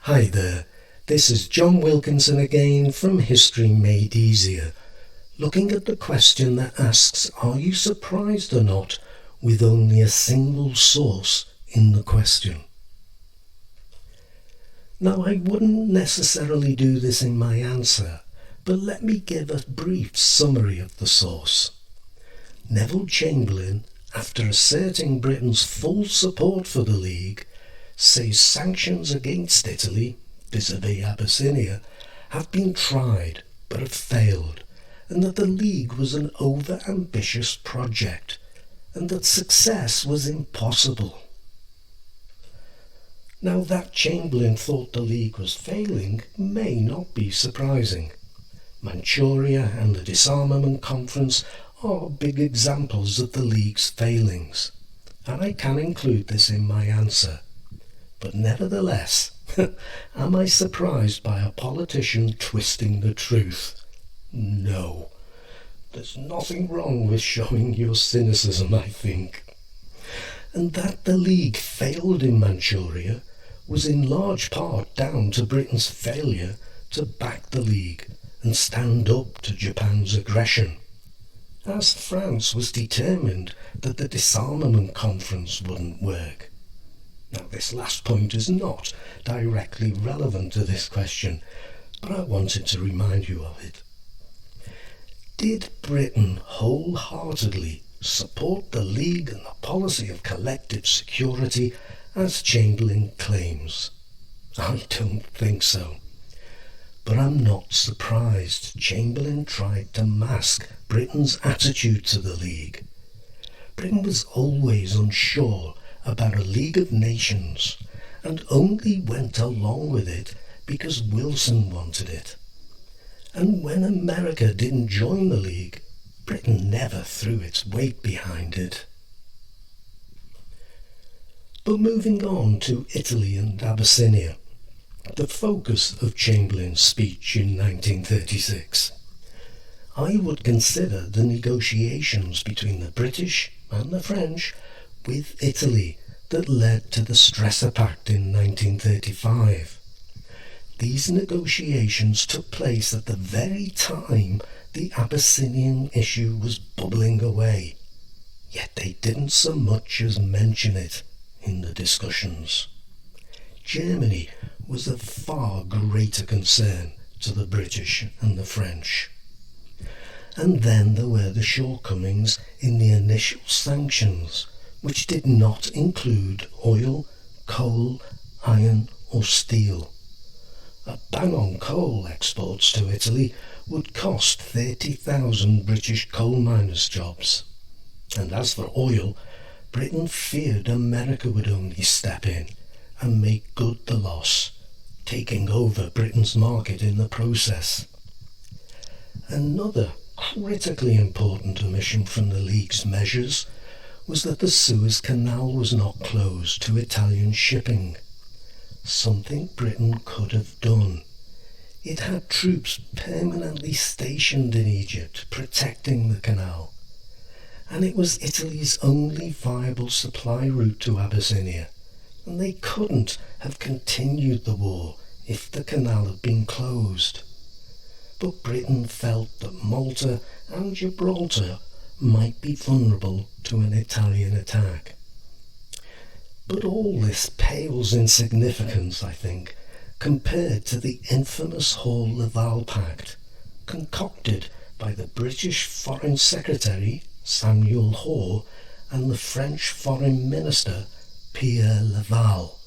Hi there, this is John Wilkinson again from History Made Easier, looking at the question that asks, are you surprised or not with only a single source in the question? Now, I wouldn't necessarily do this in my answer, but let me give a brief summary of the source. Neville Chamberlain, after asserting Britain's full support for the League, says sanctions against Italy, vis-à-vis Abyssinia, have been tried but have failed, and that the League was an over-ambitious project, and that success was impossible. Now, that Chamberlain thought the League was failing may not be surprising. Manchuria and the Disarmament Conference are big examples of the League's failings, and I can include this in my answer. But nevertheless, am I surprised by a politician twisting the truth? No. There's nothing wrong with showing your cynicism, I think. And that the League failed in Manchuria was in large part down to Britain's failure to back the League and stand up to Japan's aggression, as France was determined that the Disarmament Conference wouldn't work. Now, this last point is not directly relevant to this question, but I wanted to remind you of it. Did Britain wholeheartedly support the League and the policy of collective security as Chamberlain claims? I don't think so. But I'm not surprised Chamberlain tried to mask Britain's attitude to the League. Britain was always unsure about a League of Nations and only went along with it because Wilson wanted it. And when America didn't join the League, Britain never threw its weight behind it. But moving on to Italy and Abyssinia, the focus of Chamberlain's speech in 1936, I would consider the negotiations between the British and the French with Italy that led to the Stresa Pact in 1935. These negotiations took place at the very time the Abyssinian issue was bubbling away, yet they didn't so much as mention it in the discussions. Germany was of far greater concern to the British and the French. And then there were the shortcomings in the initial sanctions, which did not include oil, coal, iron or steel. A ban on coal exports to Italy would cost 30,000 British coal miners' jobs. And as for oil, Britain feared America would only step in and make good the loss, taking over Britain's market in the process. Another critically important omission from the League's measures was that the Suez Canal was not closed to Italian shipping, something Britain could have done. It had troops permanently stationed in Egypt protecting the canal, and it was Italy's only viable supply route to Abyssinia, and they couldn't have continued the war if the canal had been closed. But Britain felt that Malta and Gibraltar might be vulnerable to an Italian attack. But all this pales in significance, I think, compared to the infamous Hall-Laval Pact, concocted by the British Foreign Secretary Samuel Hoare and the French Foreign Minister Pierre Laval,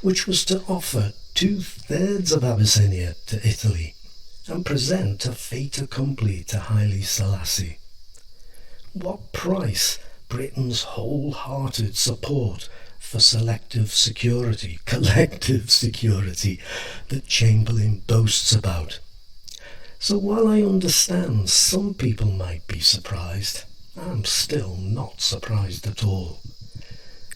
which was to offer 2/3 of Abyssinia to Italy and present a fait accompli to Haile Selassie. What price Britain's wholehearted support for collective security that Chamberlain boasts about. So while I understand some people might be surprised, I'm still not surprised at all.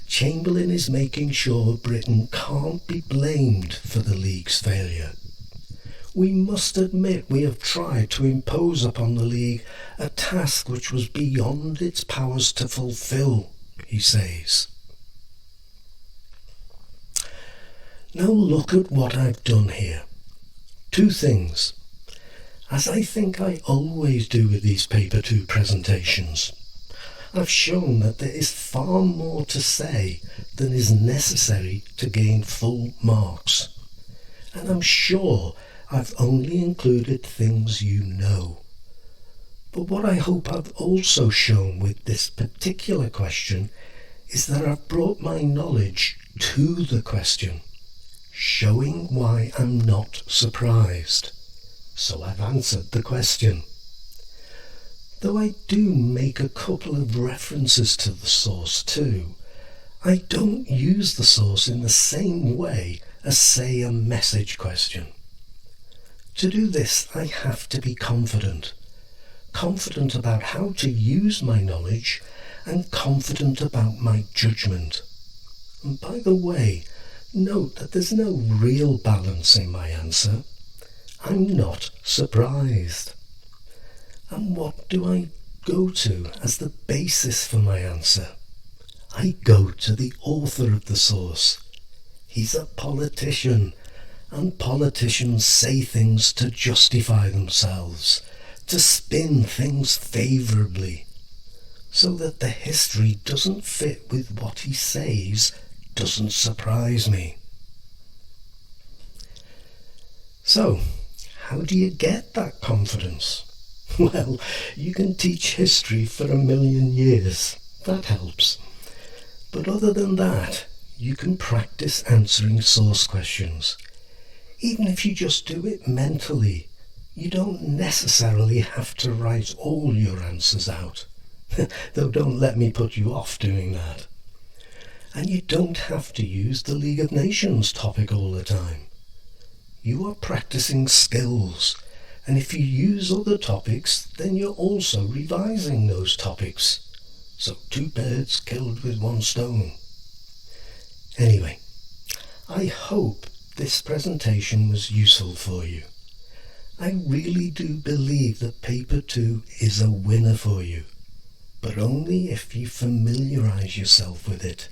Chamberlain is making sure Britain can't be blamed for the League's failure. We must admit we have tried to impose upon the League a task which was beyond its powers to fulfill, he says. Now look at what I've done here. Two things. As I think I always do with these Paper 2 presentations, I've shown that there is far more to say than is necessary to gain full marks. And I'm sure I've only included things you know. But what I hope I've also shown with this particular question is that I've brought my knowledge to the question, showing why I'm not surprised. So I've answered the question. Though I do make a couple of references to the source too, I don't use the source in the same way as, say, a message question. To do this, I have to be confident about how to use my knowledge and confident about my judgment. And by the way, note that there's no real balance in my answer. I'm not surprised. And what do I go to as the basis for my answer? I go to the author of the source. He's a politician, and politicians say things to justify themselves, to spin things favourably, so that the history doesn't fit with what he says doesn't surprise me. So, how do you get that confidence? Well, you can teach history for 1,000,000 years. That helps. But other than that, you can practice answering source questions. Even if you just do it mentally, you don't necessarily have to write all your answers out. Though don't let me put you off doing that. And you don't have to use the League of Nations topic all the time. You are practicing skills, and if you use other topics, then you're also revising those topics. So 2 birds killed with 1 stone. Anyway, I hope this presentation was useful for you. I really do believe that Paper 2 is a winner for you, but only if you familiarise yourself with it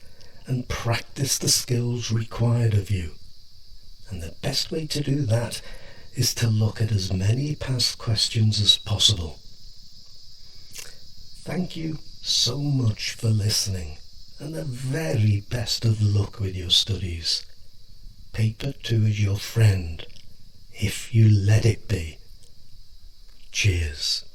and practice the skills required of you. And the best way to do that is to look at as many past questions as possible. Thank you so much for listening, and the very best of luck with your studies. Paper 2 is your friend, if you let it be. Cheers.